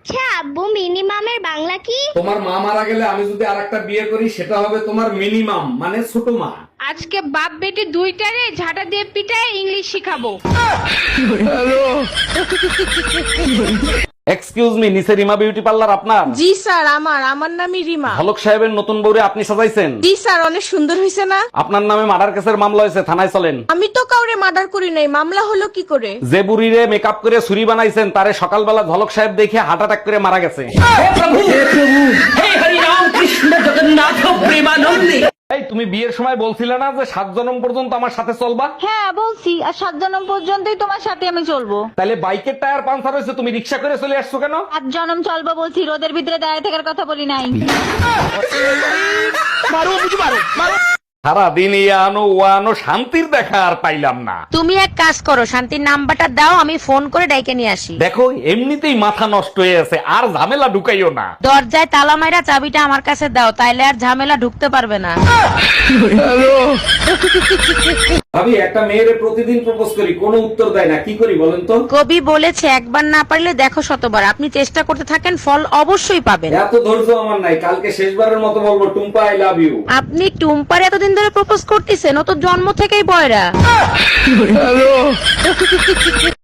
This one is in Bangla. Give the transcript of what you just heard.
আচ্ছা আব্বু, মিনিমামের বাংলা কি? তোমার মা মারা গেলে আমি যদি আরেকটা বিয়ে করি সেটা হবে তোমার মিনিমাম, মানে ছোট মা। আজকে বাপ বেটি দুইটারে ঝাঁটা দিয়ে পিটায় ইংলিশ শিখাবো। এক্সকিউজ মি, নিচে রিমা বিউটি পার্লার আপনার? জি স্যার, আমার নামই রিমা। হলক সাহেবের নতুন বউরে আপনি সাজাইছেন? জি স্যার, অনেক সুন্দর হয়েছে না? আপনার নামে মার্ডার কেসের মামলা হয়েছে, থানায় চলেন। আমি তো কাউরে মার্ডার করি নাই, মামলা হলো কি করে? যে বুড়িরে মেকআপ করে ছুরি বানাইছেন তারে সকালবেলা ঝলক সাহেব দেখে হার্ট অ্যাটাক করে মারা গেছে। এই তুমি বিয়ের সময় বলছিলে না যে 7 জনম পর্যন্ত আমার সাথে চলবা? হ্যাঁ বলছি, আর 7 জনম পর্যন্তই তোমার সাথে আমি চলবো। তাহলে বাইকের টায়ার পাঞ্চার হয়েছে, তুমি রিক্সা করে চলে আসছো কেন? 7 জনম চলবো বলছি, রোদের ভিতরে দাঁড়িয়ে থাকার কথা বলি নাই। সারাদিন আনো ও আনো, শান্তির দেখা আর পাইলাম না। তুমি এক কাজ করো, শান্তির নাম্বারটা দাও, আমি ফোন করে ডাইকে নিয়ে আসি। দেখো এমনিতেই মাথা নষ্ট হয়ে আছে, আর ঝামেলা ঢুকাইও না। দরজায় তালা মাইরা চাবিটা আমার কাছে দাও, তাইলে আর ঝামেলা ঢুকতে পারবে না। ভাবি, একটা মেয়েরে প্রতিদিন প্রপোজ করি, কোনো উত্তর দেয় না, কি করি বলেন তো? কবি বলেছে, একবার না পারলে দেখো শতবার। আপনি চেষ্টা করতে থাকেন, ফল অবশ্যই পাবেন। এত ধৈর্য আমার নাই, কালকে শেষবারের মতো বলবো টুম্পা আই লাভ ইউ। আপনি টুম্পার এতদিন ধরে প্রপোজ করতেছেন, ও তো জন্ম থেকেই বয়রা।